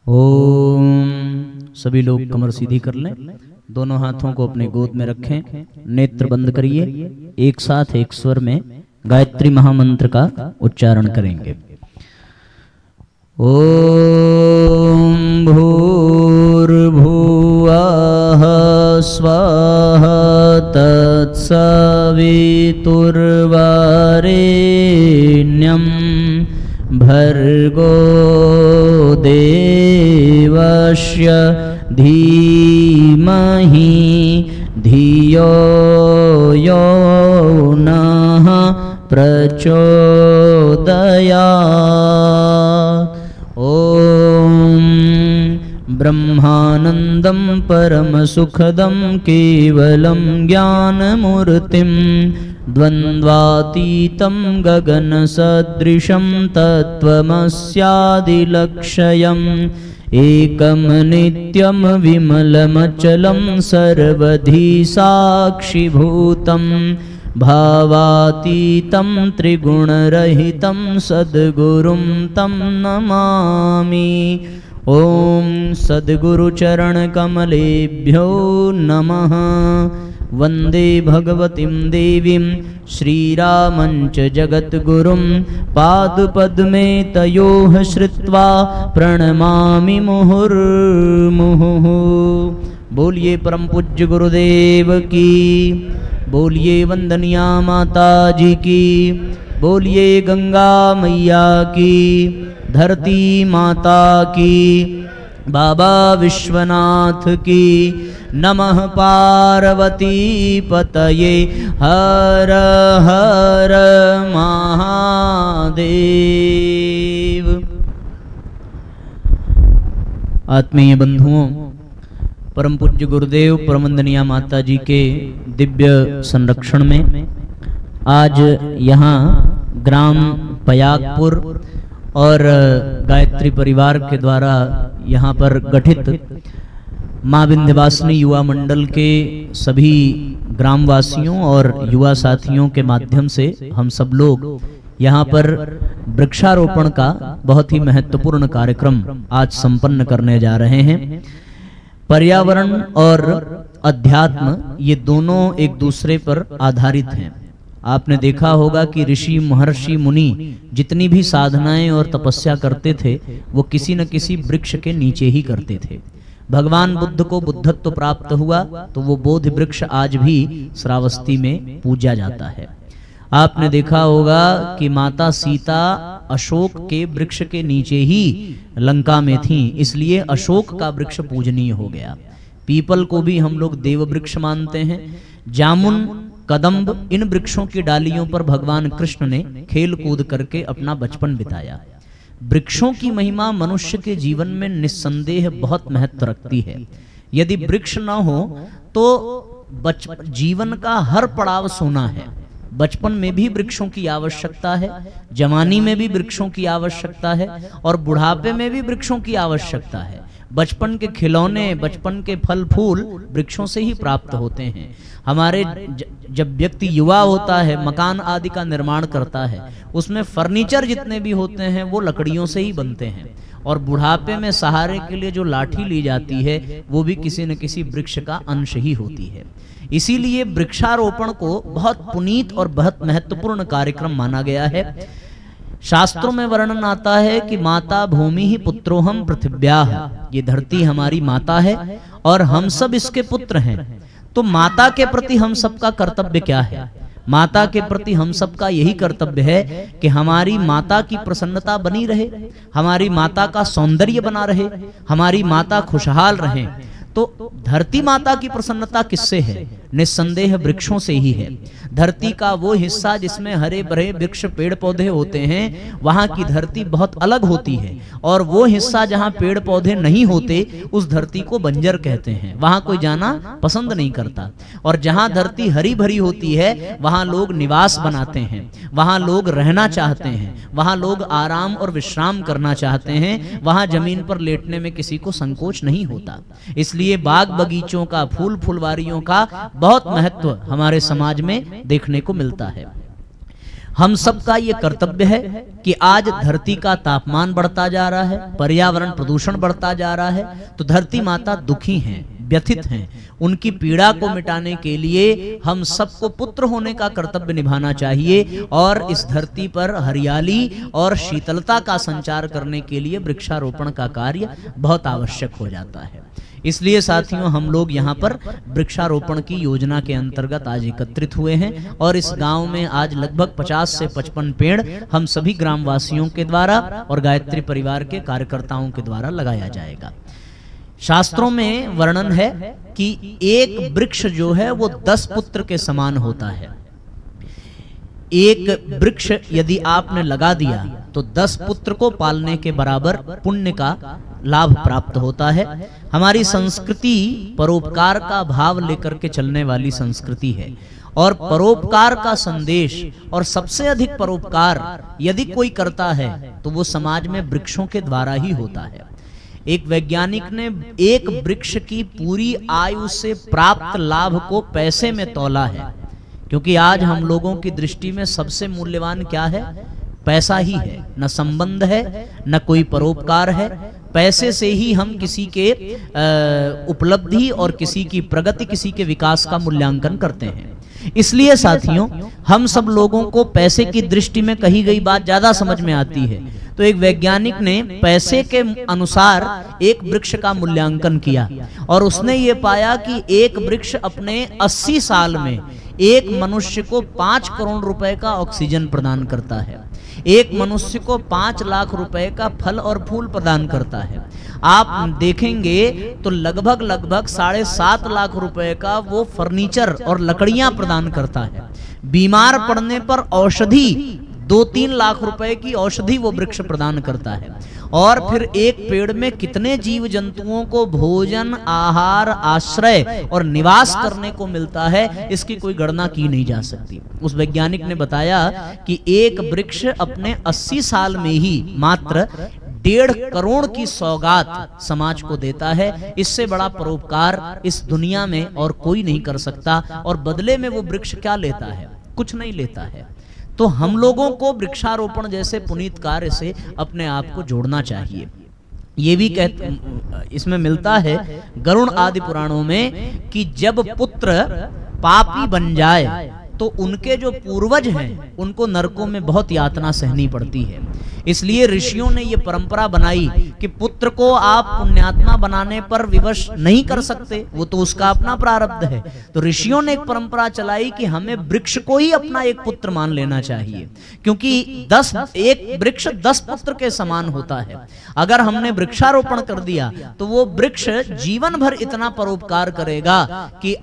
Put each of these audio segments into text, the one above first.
ओम। सभी लोग कमर सीधी कर लें, दोनों हाथों को अपने गोद में रखें, नेत्र बंद करिए, एक साथ एक स्वर में गायत्री महामंत्र का उच्चारण करेंगे। ओम भूर्भुवः स्वः तत्सवितुर्वरेण्यं भर्गो देवस्य धीमहि धियो यो नः प्रचोदयात्। ओम ब्रह्मानंदं परमसुखदं केवलं ज्ञानमूर्तिं द्वन्द्वातीतं गगनसदृशं तत्त्वमस्यादिलक्ष्यम् एकं नित्यं विमलमचलं सर्वधी साक्षिभूतं भावातीतं त्रिगुणरहितं सद्गुरुं तं नमामि। ओम सद्गुरुचरणकमलेभ्यो नमः। वंदे भगवतीं देवीं श्रीरामञ्च जगद्गुरुं पादपद्मे तयोः श्रित्वा प्रणमामि मुहुर्मुहुः। बोलिए परम पूज्य गुरुदेव की, बोलिए वंदनिया माता जी की, बोलिए गंगा मैया की, धरती माता की, बाबा विश्वनाथ की। नमः पार्वती पतये हर हर महादेव। आत्मीय बंधुओं, परम पूज्य गुरुदेव परमवंदनीय माता जी के दिव्य संरक्षण में आज यहाँ ग्राम पयागपुर और गायत्री परिवार के द्वारा यहाँ पर गठित माँ विंध्यवासिनी युवा मंडल के सभी ग्रामवासियों और युवा साथियों के माध्यम से हम सब लोग यहाँ पर वृक्षारोपण का बहुत ही महत्वपूर्ण कार्यक्रम आज संपन्न करने जा रहे हैं। पर्यावरण और अध्यात्म ये दोनों एक दूसरे पर आधारित हैं। आपने देखा होगा कि ऋषि महर्षि मुनि जितनी भी साधनाएं और तपस्या करते थे वो किसी न किसी वृक्ष के नीचे ही करते थे। भगवान बुद्ध को बुद्धत्व प्राप्त हुआ तो वो बोधि वृक्ष आज भी श्रावस्ती में पूजा जाता है। आपने देखा होगा कि माता सीता अशोक के वृक्ष के नीचे ही लंका में थीं, इसलिए अशोक का वृक्ष पूजनीय हो गया। पीपल को भी हम लोग देव वृक्ष मानते हैं। जामुन, कदम्ब, इन वृक्षों की डालियों पर भगवान कृष्ण ने खेल कूद करके अपना बचपन बिताया। वृक्षों की महिमा मनुष्य के जीवन में निस्संदेह बहुत महत्व रखती है। यदि वृक्ष न हो तो जीवन का हर पड़ाव सोना है। बचपन में भी वृक्षों की आवश्यकता है, जवानी में भी वृक्षों की आवश्यकता है और बुढ़ापे में भी वृक्षों की आवश्यकता है। बचपन के खिलौने, बचपन के फल फूल वृक्षों से ही प्राप्त होते हैं। हमारे जब व्यक्ति युवा होता है, मकान आदि का निर्माण करता है, उसमें फर्नीचर जितने भी होते हैं वो लकड़ियों से ही बनते हैं। और बुढ़ापे में सहारे के लिए जो लाठी ली जाती है वो भी किसी न किसी वृक्ष का अंश ही होती है। इसीलिए वृक्षारोपण को बहुत पुनीत और बहुत महत्वपूर्ण कार्यक्रम माना गया है। शास्त्रों में वर्णन आता है कि माता भूमि ही पुत्रोहम पृथिव्याः, ये धरती हमारी माता है और हम सब इसके पुत्र हैं। तो माता के प्रति हम सबका कर्तव्य क्या है? माता के प्रति हम सबका यही कर्तव्य है कि हमारी माता की प्रसन्नता बनी रहे, हमारी माता का सौंदर्य बना रहे, हमारी माता खुशहाल रहे। तो धरती माता की प्रसन्नता किससे है? निस्संदेह वृक्षों से ही है। धरती का वो हिस्सा जिसमें हरे भरे वृक्ष पेड़ पौधे होते हैं, वहां की धरती बहुत अलग होती है। और वो हिस्सा जहां पेड़ पौधे नहीं होते उस धरती को बंजर कहते हैं, वहां कोई जाना पसंद नहीं करता। और जहां धरती हरी भरी होती है वहां लोग निवास बनाते हैं, वहां लोग रहना चाहते हैं, वहां लोग आराम और विश्राम करना चाहते हैं, वहां जमीन पर लेटने में किसी को संकोच नहीं होता। इसलिए बाग बगीचों का, फूल फुलवारियों का बहुत महत्व हमारे समाज में देखने को मिलता है। हम सबका ये कर्तव्य है कि आज धरती का तापमान बढ़ता जा रहा है, पर्यावरण प्रदूषण बढ़ता जा रहा है, तो धरती माता दुखी हैं, व्यथित हैं। उनकी पीड़ा को मिटाने के लिए हम सबको पुत्र होने का कर्तव्य निभाना चाहिए और इस धरती पर हरियाली और शीतलता का संचार करने के लिए वृक्षारोपण का कार्य बहुत आवश्यक हो जाता है। इसलिए साथियों, हम लोग यहाँ पर वृक्षारोपण की योजना के अंतर्गत आज एकत्रित हुए हैं और इस गांव में आज लगभग 50 से 55 पेड़ हम सभी ग्रामवासियों के द्वारा और गायत्री परिवार के कार्यकर्ताओं के द्वारा लगाया जाएगा। शास्त्रों में वर्णन है कि एक वृक्ष जो है वो 10 पुत्र के समान होता है। एक वृक्ष यदि आपने लगा दिया तो 10 पुत्र को पालने के बराबर पुण्य का लाभ प्राप्त होता है। हमारी संस्कृति परोपकार का भाव लेकर के चलने वाली संस्कृति है और परोपकार का संदेश और सबसे अधिक परोपकार यदि कोई करता है तो वो समाज में वृक्षों के द्वारा ही होता है। एक वैज्ञानिक ने एक वृक्ष की पूरी आयु से प्राप्त लाभ को पैसे में तौला है, क्योंकि आज हम लोगों की दृष्टि में सबसे मूल्यवान क्या है? पैसा ही है। न संबंध है, न कोई परोपकार है। पैसे से ही हम किसी के उपलब्धि और किसी की प्रगति, किसी के विकास का मूल्यांकन करते हैं। इसलिए साथियों, हम सब लोगों को पैसे की दृष्टि में कही गई बात ज्यादा समझ में आती है। तो एक वैज्ञानिक ने पैसे के अनुसार एक वृक्ष का मूल्यांकन किया और उसने ये पाया कि एक वृक्ष अपने 80 साल में एक मनुष्य को 5 करोड़ रुपए का ऑक्सीजन प्रदान करता है, एक मनुष्य को 5 लाख रुपए का फल और फूल प्रदान करता है। आप देखेंगे तो लगभग 7.5 लाख रुपए का वो फर्नीचर और लकड़ियां प्रदान करता है। बीमार पड़ने पर औषधि 2-3 लाख रुपए की औषधि वो वृक्ष प्रदान करता है। और फिर एक पेड़ में कितने जीव जंतुओं को भोजन, आहार, आश्रय और निवास करने को मिलता है, इसकी कोई गणना की नहीं जा सकती। उस वैज्ञानिक ने बताया कि एक वृक्ष अपने 80 साल में ही मात्र 1.5 करोड़ की सौगात समाज को देता है। इससे बड़ा परोपकार इस दुनिया में और कोई नहीं कर सकता। और बदले में वो वृक्ष क्या लेता है? कुछ नहीं लेता है। तो हम लोगों को वृक्षारोपण जैसे पुनीत कार्य से अपने आप को जोड़ना चाहिए। ये भी इसमें मिलता है गरुड़ आदि पुराणों में कि जब पुत्र पापी बन जाए तो उनके जो पूर्वज हैं उनको नरकों में बहुत यातना सहनी पड़ती है। इसलिए ऋषियों ने ये परंपरा बनाई कि पुत्र को आप पुण्यात्मा बनाने पर विवश नहीं कर सकते, वो तो उसका अपना प्रारब्ध है। तो ऋषियों ने एक परंपरा चलाई कि हमें वृक्ष को ही अपना एक पुत्र मान लेना चाहिए, क्योंकि एक वृक्ष 10 पुत्र के समान होता है। अगर हमने वृक्षारोपण कर दिया तो वो वृक्ष जीवन भर इतना परोपकार करेगा कि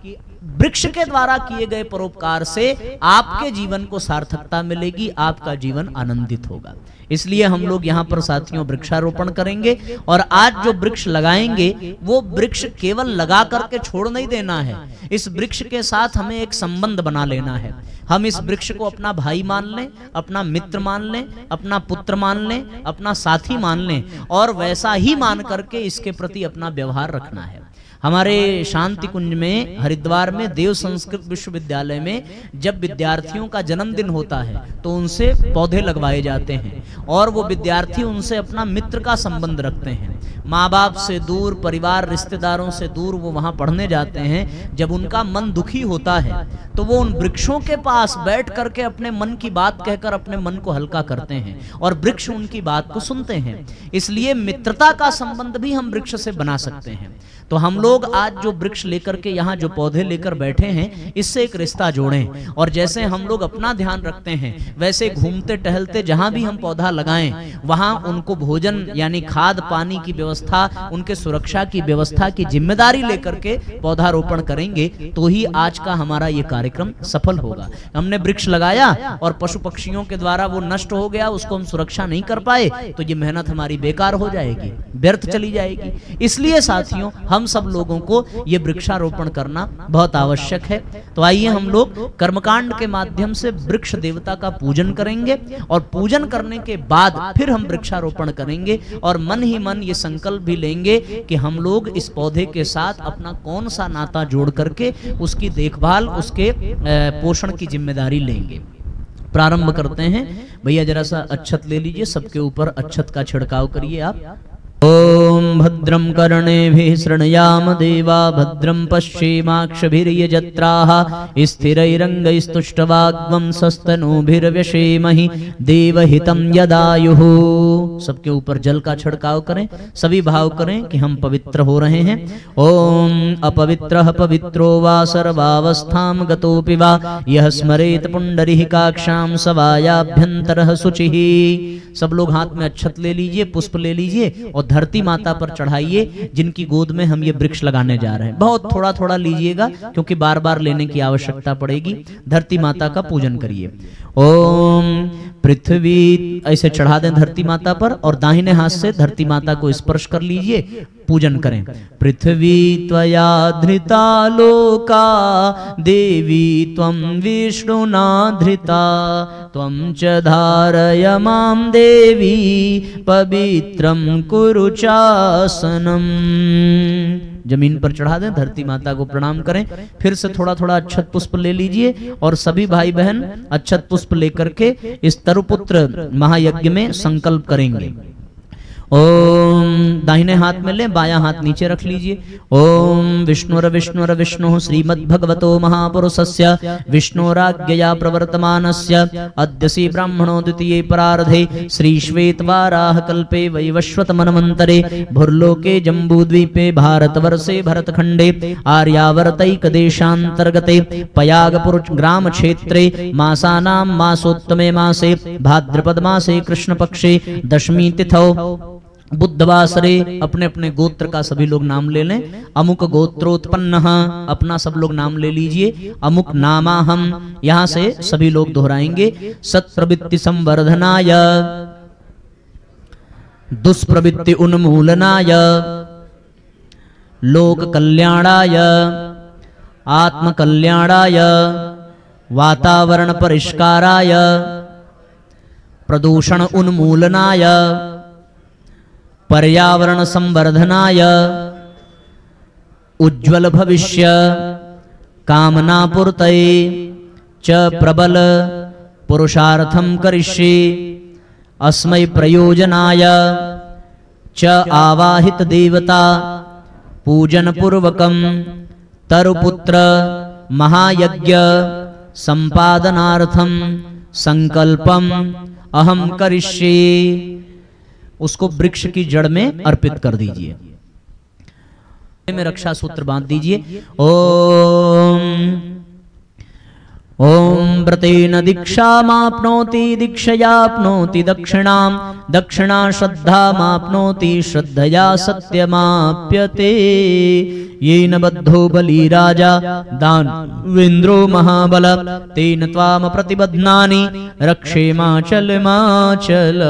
वृक्ष के द्वारा किए गए परोपकार से आपके जीवन को सार्थकता मिलेगी, आपका जीवन आनंदित होगा। इसलिए हम लोग यहाँ पर साथियों वृक्षारोपण करेंगे और आज जो वृक्ष लगाएंगे वो वृक्ष केवल लगा करके छोड़ नहीं देना है। इस वृक्ष के साथ हमें एक संबंध बना लेना है। हम इस वृक्ष को अपना भाई मान लें, अपना मित्र मान लें, अपना पुत्र मान लें, अपना साथी मान लें और वैसा ही मान करके इसके प्रति अपना व्यवहार रखना है। हमारे शांति कुंज में हरिद्वार में देव संस्कृत विश्वविद्यालय में जब विद्यार्थियों का जन्मदिन होता है तो उनसे पौधे लगवाए जाते हैं और वो विद्यार्थी उनसे अपना मित्र का संबंध रखते हैं। माँ बाप से दूर, परिवार रिश्तेदारों से दूर वो वहां पढ़ने जाते हैं। जब उनका मन दुखी होता है तो वो उन वृक्षों के पास बैठ करके अपने मन की बात कहकर अपने मन को हल्का करते हैं और वृक्ष उनकी बात को सुनते हैं। इसलिए मित्रता का संबंध भी हम वृक्ष से बना सकते हैं। तो हम लोग आज जो वृक्ष लेकर के यहाँ जो पौधे लेकर बैठे हैं, इससे एक रिश्ता जोड़ें और जैसे हम लोग अपना ध्यान रखते हैं वैसे घूमते टहलते जहां भी हम पौधा लगाएं वहां उनको भोजन यानी खाद पानी की व्यवस्था, उनके सुरक्षा की व्यवस्था की जिम्मेदारी लेकर के पौधारोपण करेंगे तो ही आज का हमारा ये कार्यक्रम सफल होगा। हमने वृक्ष लगाया और पशु पक्षियों के द्वारा वो नष्ट हो गया, उसको हम सुरक्षा नहीं कर पाए तो ये मेहनत हमारी बेकार हो जाएगी, व्यर्थ चली जाएगी। इसलिए साथियों हम सब लोगों को ये वृक्षारोपण करना बहुत आवश्यक है। तो आइए हम लोग कर्मकांड के माध्यम से वृक्ष देवता का पूजन करेंगे और पूजन करने के बाद फिर हम वृक्षारोपण करेंगे और मन ही मन ये संकल्प भी लेंगे कि हम लोग इस पौधे के साथ अपना कौन सा नाता जोड़ करके उसकी देखभाल, उसके पोषण की जिम्मेदारी लेंगे। प्रारंभ करते हैं। भैया जरा सा अक्षत ले लीजिए, सबके ऊपर अक्षत का छिड़काव करिए आप। ओम भद्रं कर्णेभिः शृणुयाम देवा भद्रं पश्येमाक्षभिर्यजत्राः स्थिरैरङ्गैस्तुष्टवाग्वंसस्तनूभिर्व्यसेमहि देवहितं यदायुः। सबके ऊपर जल का छिड़काव करें, सभी भाव करें कि हम पवित्र हो रहे हैं। ओम अपवित्रः पवित्रो वा सर्वावस्थां गतोऽपि वा यः स्मरेत पुंडरीकाक्षां सवायाभ्यन्तरः शुचिः। सब लोग हाथ में अक्षत ले लीजिए, पुष्प ले लीजिए और धरती माता पर चढ़ाइए, जिनकी गोद में हम ये वृक्ष लगाने जा रहे हैं। बहुत थोड़ा थोड़ा लीजिएगा क्योंकि बार बार लेने की आवश्यकता पड़ेगी। धरती माता का पूजन करिए। ओम पृथ्वी ऐसे चढ़ा दें धरती माता पर और दाहिने हाथ से धरती माता को स्पर्श कर लीजिए, पूजन करें। पृथ्वी त्वया धृता लोका देवी त्वं विष्णुना धृता त्वं च धारय मां देवी पवित्रं कुरु चासनम। जमीन पर चढ़ा दें, धरती माता को प्रणाम करें। फिर से थोड़ा थोड़ा अक्षत पुष्प ले लीजिए और सभी भाई बहन अक्षत पुष्प लेकर के इस तरुपुत्र महायज्ञ में संकल्प करेंगे। ओम दाहिने हाथ में ले, बायां हाथ नीचे रख लीजिए। ओम विष्णुर विष्णु श्रीमद्भगवतो महापुरुषस्य विष्णुराज्ञया प्रवर्तमानस्य अद्यसि ब्राह्मणो द्वितीये परार्धे श्री श्वेतवाराह कल्पे वैवस्वत मनमंतरे भूर्लोके जम्बूद्वीपे भारतवर्षे भरतखंडे आर्यावर्तैक देशांतर्गते पयागपुर ग्राम क्षेत्रे मासानां मासोत्तमे मासे भाद्रपद मासे कृष्ण पक्षे दशमी तिथौ बुद्धवासरे। अपने अपने गोत्र का सभी लोग नाम ले लें। अमुक गोत्रोत्पन्न, अपना सब लोग नाम ले लीजिए। अमुक नामाहम, यहां से सभी लोग दोहराएंगे। सत्प्रवृत्ति संवर्धनाय, दुष्प्रवृत्ति उन्मूलनाय, लोक कल्याणाय, आत्म कल्याणाय, वातावरण परिष्काराय, प्रदूषण उन्मूलनाय, पर्यावरण संवर्धनाय, उज्ज्वल भविष्य कामना पूर्तये च प्रबल पुरुषार्थं करिष्ये अस्मै प्रयोजनाय च आवाहित देवता पूजन पूर्वकं तरुपुत्र महायज्ञ संपादनार्थं संकल्पम अहम करिष्ये। उसको वृक्ष की जड़ में अर्पित कर दीजिए। में रक्षा सूत्र बांध दीजिए। ओम ओम व्रतेन दीक्षामाप्नोति दीक्षयाप्नोति दक्षिणां दक्षिणा श्रद्धामाप्नोति श्रद्धया सत्यमाप्यते। येन बद्धो बली राजा दानवेन्द्रो महाबल तेन त्वाम प्रतिबध्नानि रक्षेमाचल माचल।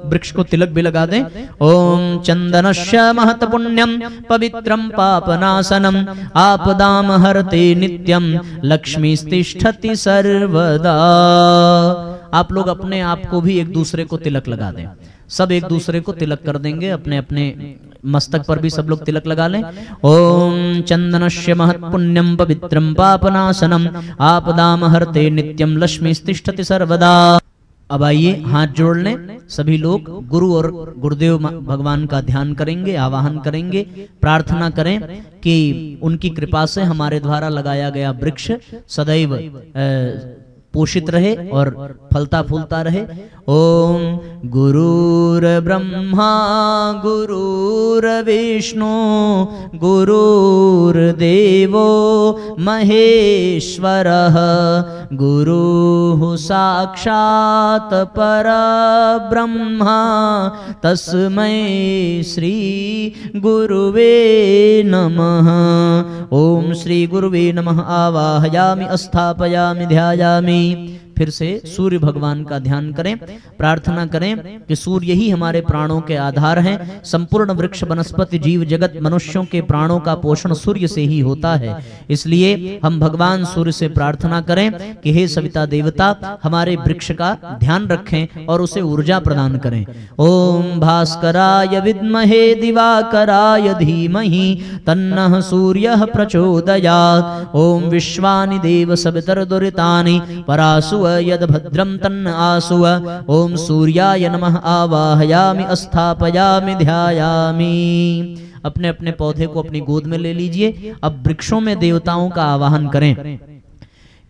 वृक्ष को तिलक भी लगा दें। ओम चंदनस्य महत पुण्यम पवित्रम पापनाशनम आपदाम हरते नित्यम लक्ष्मी तिष्ठति सर्वदा। आप लोग अपने आप को भी एक दूसरे को तिलक लगा दें। सब एक दूसरे को तिलक कर देंगे। अपने अपने मस्तक पर भी सब लोग तिलक लगा लें। ओम चंदनस्य महत् पुण्यम पवित्रम पापनाशनम आपदाम हरते नित्यम लक्ष्मी तिष्ठति सर्वदा। अब आइए हाथ जोड़ लें। सभी लोग गुरु और गुरुदेव भगवान का ध्यान करेंगे, आवाहन करेंगे, प्रार्थना करें कि उनकी कृपा से हमारे द्वारा लगाया गया वृक्ष सदैव पोषित रहे और फलता फूलता रहे। ओम गुरुर ब्रह्मा गुरुर्विष्णु गुरुर्देवो महेश्वरः गुरुः साक्षात् परब्रह्मा तस्मै श्री गुरुवे नमः। ओम श्री गुरुवे नमः आवाहयामि स्थापयामि ध्यायामि। फिर से सूर्य भगवान का ध्यान करें, प्रार्थना करें कि सूर्य ही हमारे प्राणों के आधार हैं। संपूर्ण वृक्ष वनस्पति जीव जगत मनुष्यों के प्राणों का पोषण सूर्य से ही होता है। इसलिए हम भगवान सूर्य से प्रार्थना करें कि हे सविता देवता हमारे वृक्ष का ध्यान रखें और उसे ऊर्जा प्रदान करें। ओम भास्कराय विद्महे दिवाकराय धीमहि तन्नः सूर्यः प्रचोदयात्। ओम विश्वानि देव सवितर्दुरितानि परासु आसुव यद भद्रम तन्न आसुव। ओम सूर्याय नमः आवाहयामि स्थापयामि ध्यायामि। अपने अपने पौधे को अपनी गोद में ले लीजिए। अब वृक्षों में देवताओं का आवाहन करें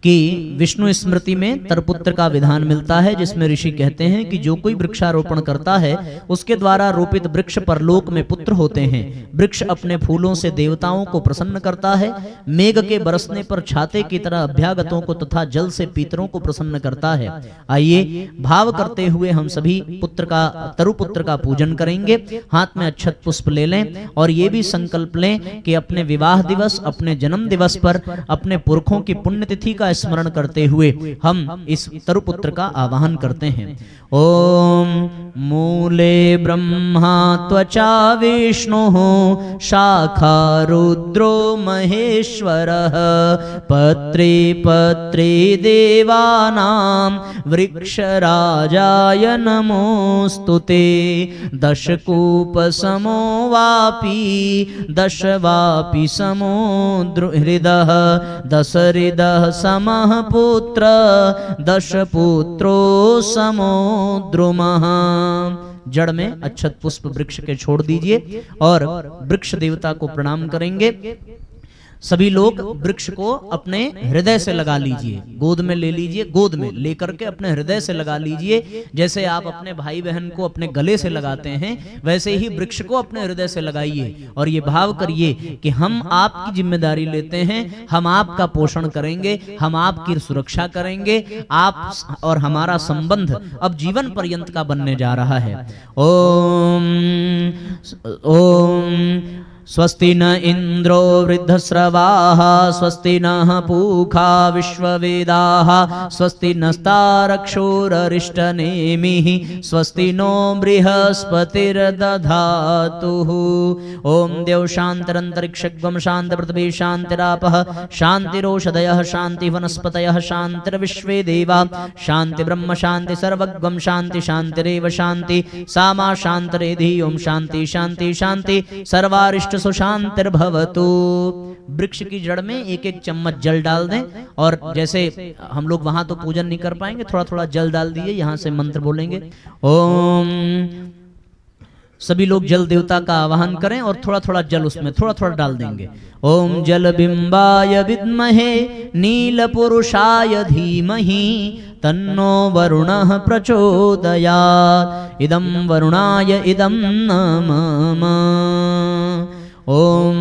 कि विष्णु स्मृति में तरपुत्र का विधान मिलता है, जिसमें ऋषि कहते हैं कि जो कोई वृक्षारोपण करता है उसके द्वारा रोपित वृक्ष परलोक में पुत्र होते हैं। वृक्ष अपने फूलों से देवताओं को प्रसन्न करता है, मेघ के बरसने पर छाते की तरह अभ्यागतों को तथा जल से पीतरों को प्रसन्न करता है। आइए भाव करते हुए हम सभी पुत्र का तरुपुत्र का पूजन करेंगे। हाथ में अक्षत पुष्प ले लें और ये भी संकल्प लें कि अपने विवाह दिवस, अपने जन्म दिवस पर अपने पुरखों की पुण्यतिथि का स्मरण करते हुए हम इस तरुपुत्र का आवाहन करते हैं। ओम मूले ब्रह्मा त्वचा विष्णुः शाखा रुद्रो महेश्वरः पत्रे पत्रे देवानां वृक्षराजाय नमोस्तुते। दशकूपसमो वापी दशवापि समुद्र हृदः दशहृदः समः पुत्र दशपुत्रो समो द्रुमः। जड़ में अक्षत पुष्प वृक्ष के छोड़ दीजिए और वृक्ष देवता को प्रणाम करेंगे। सभी लोग वृक्ष को अपने हृदय से लगा लीजिए, गोद में ले लीजिए, गोद में लेकर के अपने हृदय से लगा लीजिए। जैसे आप अपने भाई बहन को अपने गले से लगाते हैं, वैसे ही वृक्ष को अपने हृदय से लगाइए और ये भाव करिए कि हम आपकी जिम्मेदारी लेते हैं, हम आपका पोषण करेंगे, हम आपकी सुरक्षा करेंगे। आप और हमारा संबंध अब जीवन पर्यंत का बनने जा रहा है। ओम ओम स्वस्ति न इंद्रो वृद्धस्रवाः स्वस्ति नः पूषा विश्ववेदाः स्वस्ति नस्तारक्षोररिष्टनेमिः स्वस्ति नो बृहस्पतिर्दधातुः। ओम देव शांतिरंतरिक्षगम शांति पृथ्वी शांतिरापः शांतिरोषधयः शांति वनस्पतयः शांतिर्विश्वे देवा शांति ब्रह्म शांति सर्वगम शांति शांतिरेव शांति सामा शांतिरेधि। ओम शांति शांति शांति सर्वारिष्ट सुशांतिर्भवतु। वृक्ष की जड़ में एक एक चम्मच जल डाल दें और जैसे हम लोग वहां तो पूजन नहीं कर पाएंगे, थोड़ा थोड़ा जल डाल दीजिए, यहां से मंत्र बोलेंगे। ओम सभी लोग जल देवता का आवाहन करें और थोड़ा थोड़ा जल उसमें थोड़ा थोड़ा डाल देंगे। ओम जल बिंबाय विद्महे नील पुरुषाय धीमहि तन्नो वरुणः प्रचोदयात् इदं वरुणाय इदं नमः। ओम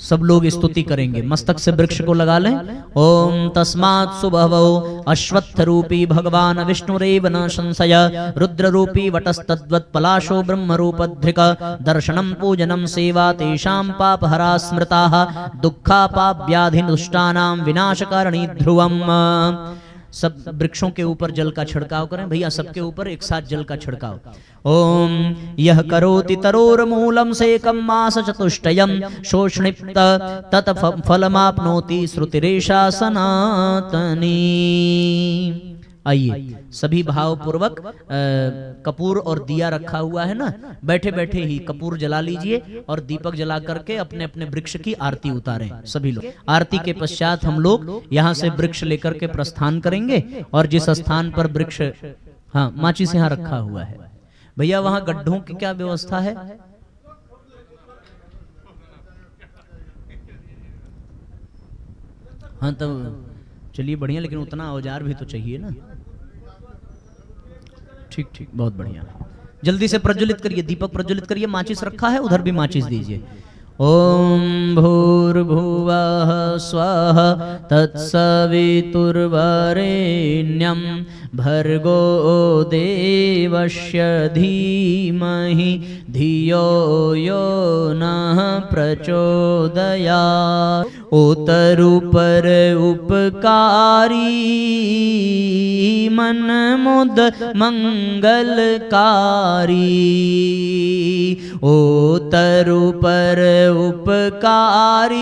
सब लोग स्तुति करेंगे, मस्तक से वृक्ष को लगा लें। ओम तस्मात् सुबहवो अश्वत्थ रूपी भगवान विष्णुरेव न संशय रुद्र रूपी वटस्तद्वत् पलाशो ब्रह्म रूपधृक दर्शनम पूजनम सेवा तेषां पापहरा स्मृताः दुःखा पापव्याधि दुष्टानां विनाशकारिणी ध्रुवम्। सब वृक्षों के ऊपर जल का छिड़काव करें भैया, सबके ऊपर एक साथ जल का छिड़काव। ओम यह करोति तरोर्मूलम सेकं मास चतुष्टयम् शोषणिप्त तत फलमाप्नोति श्रुतिरेषा सनातनी। आइए सभी भाव पूर्वक कपूर और दिया रखा हुआ है ना, बैठे बैठे ही कपूर जला लीजिए और दीपक जला करके अपने अपने वृक्ष की आरती उतारें सभी लोग। आरती के पश्चात हम लोग यहाँ से वृक्ष लेकर के प्रस्थान करेंगे और जिस स्थान पर वृक्ष, हाँ माचिस यहाँ रखा हुआ है भैया, वहां गड्ढों की क्या व्यवस्था है? हाँ तो चलिए बढ़िया, लेकिन उतना औजार भी तो चाहिए ना। ठीक ठीक, बहुत बढ़िया। जल्दी से प्रज्वलित करिए, दीपक प्रज्वलित करिए। माचिस रखा है, उधर भी माचिस दीजिए। ओम भूर्भुवः स्वः तत्सवितुर्वरेण्यं भर्गो देवस्य धीमहि धियो यो नः प्रचोदयात्। उतरुपर उपकारी मन मुद मंगलकारी। उतरुपर उपकारी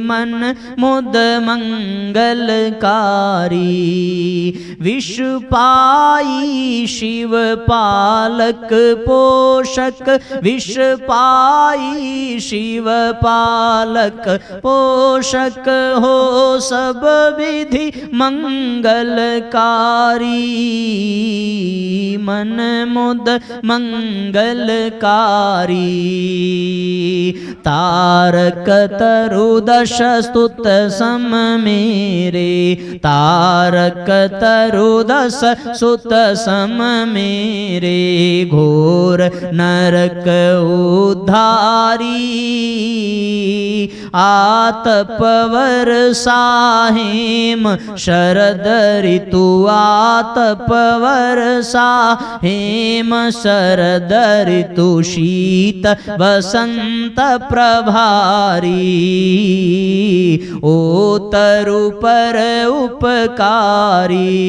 मन मुद मंगलकारी। विष पाई शिव पालक पोषक, विष पाई शिव पालक पोषक, हो सब विधि मंगलकारी। मन मुद मंगलकारी। तारक तरुदश स्तुत सम मेरे, तारक तरुदश सुत सम मेरे, घोर नरक उद्धारी। आतपवर साहेम शरद ऋतु, आतपवर साहेम शरद ऋतु, शीत वसंत प्रभारी। ओ तरु पर उपकारी।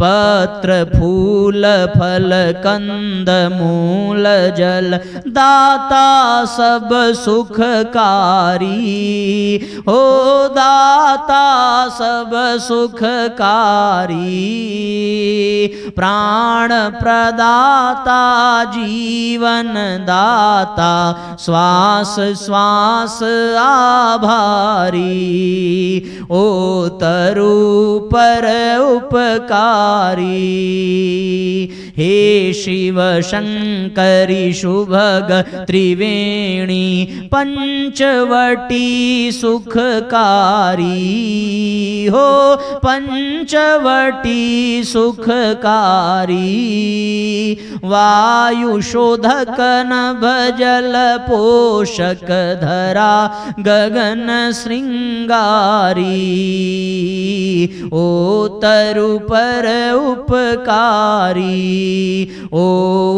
पत्र फूल फल कंद मूल जल, दाता सब सुखकारी। हो दाता सब सुखकारी। प्राण प्रदाता जीवन दाता, श्वास श्वास आभारी। ओ तरु पर उपकारी। हे शिव शंकरी शुभग त्रिवेणी, पंचवटी सुखकारी। हो पंचवटी सुखकारी। वायु शोधक नभ जल पोषक, धरा गगन श्रृंगारी। ओ तरु पर उपकारी। ओ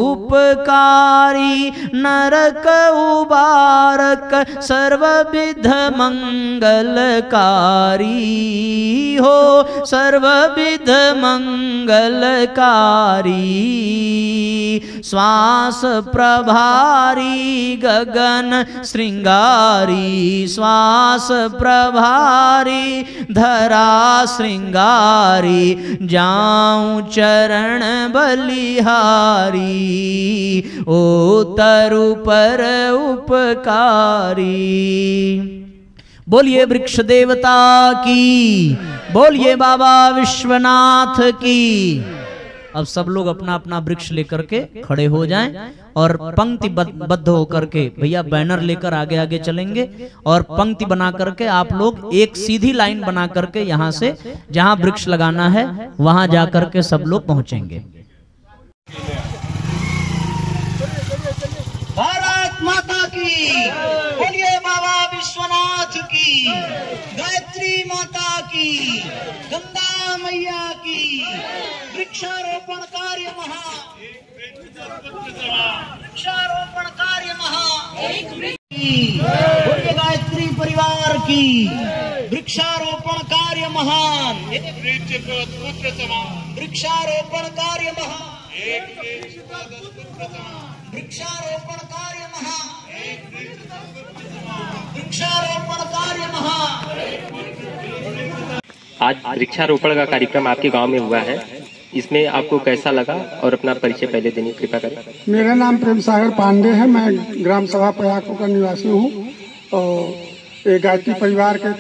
उपकारी नरक उबारक, सर्वविध मंगलकारी। हो सर्वविध मंगलकारी। श्वास प्रभारी गगन श्रृंगारी, श्वास प्रभारी धरा श्रृंगारी। जाऊं चरण बलिहारी। ओ तरु पर उपकारी। बोलिए वृक्ष देवता की, बोलिए बाबा विश्वनाथ की। अब सब लोग अपना अपना वृक्ष लेकर के खड़े हो जाएं और पंक्ति बद्ध होकर के, भैया बैनर लेकर आगे आगे चलेंगे और पंक्ति बना करके आप लोग एक सीधी लाइन बना करके यहाँ से जहाँ वृक्ष लगाना है वहां जा करके सब लोग पहुंचेंगे। भारत माता की, बोलिए बाबा विश्वनाथ की, गायत्री माता की, गंगा मैया की। वृक्षारोपण कार्य महा, वृक्षारोपण कार्य महा। बोलिए गायत्री परिवार की, वृक्षारोपण कार्य महान। वृक्षारोपण कार्य महान। वृक्षारोपण कार्य महा, वृक्षारोपण कार्य महा। आज वृक्षारोपण का कार्यक्रम आपके गांव में हुआ है, इसमें आपको कैसा लगा और अपना परिचय पहले देने की कृपा करें। मेरा नाम प्रेम सागर पांडे है, मैं ग्राम सभा प्रयागपुर का निवासी हूँ और ये गायत्री परिवार के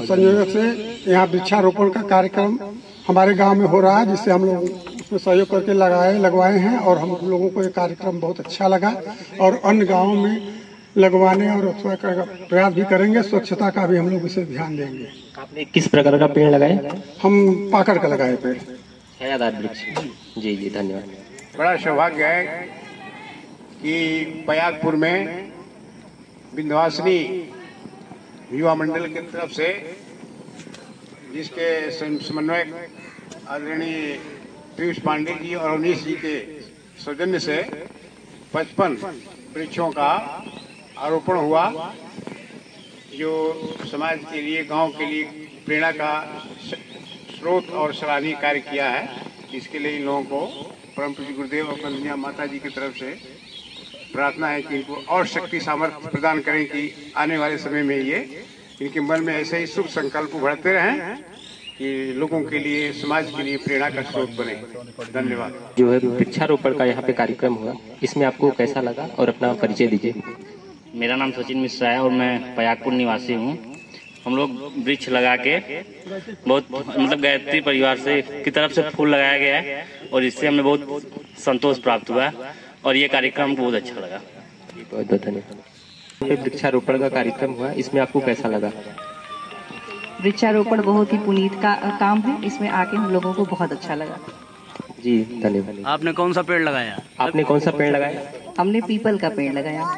संयोजक से यहाँ वृक्षारोपण का कार्यक्रम हमारे गांव में हो रहा है, जिससे हम लोग उसमें सहयोग करके लगवाए हैं और हम लोगों को ये कार्यक्रम बहुत अच्छा लगा और अन्य गाँवों में लगवाने और प्रयास भी करेंगे। स्वच्छता का भी हम लोग इसे ध्यान देंगे। आपने किस प्रकार का पेड़ लगाए? हम पाकड़ का लगाए पेड़, छायादार वृक्ष। जी जी धन्यवाद। बड़ा सौभाग्य है कि प्रयागपुर में विंध्यवासिनी युवा मंडल की तरफ से, जिसके समन्वयक आदरणीय पीयूष पांडे जी और अवनीश जी के सौजन्य से 55 वृक्षों का आरोपण हुआ, जो समाज के लिए, गांव के लिए प्रेरणा का स्रोत और सराहनीय कार्य किया है। इसके लिए इन लोगों को परम पूज्य गुरुदेव और वंदनीय माता जी की तरफ से प्रार्थना है कि इनको और शक्ति सामर्थ्य प्रदान करें कि आने वाले समय में ये इनके मन में ऐसे ही शुभ संकल्प बढ़ते रहें कि लोगों के लिए, समाज के लिए प्रेरणा का स्रोत बने। धन्यवाद। जो है वृक्षारोपण का यहाँ पे कार्यक्रम हुआ, इसमें आपको कैसा लगा और अपना परिचय दीजिए। मेरा नाम सचिन मिश्रा है और मैं पयागपुर निवासी हूँ। हम लोग वृक्ष लगा के बहुत मतलब गायत्री परिवार से की तरफ से फूल लगाया गया है और इससे हमें बहुत संतोष प्राप्त हुआ और ये कार्यक्रम बहुत अच्छा लगा। बहुत बहुत धन्यवाद। वृक्षारोपण का कार्यक्रम हुआ, इसमें आपको कैसा लगा? वृक्षारोपण बहुत ही पुनीत का काम है, इसमें आके हम लोगों को बहुत अच्छा लगा। जी धन्यवाद। आपने कौन सा पेड़ लगाया? आपने कौन सा पेड़ लगाया? हमने पीपल का पेड़ लगाया।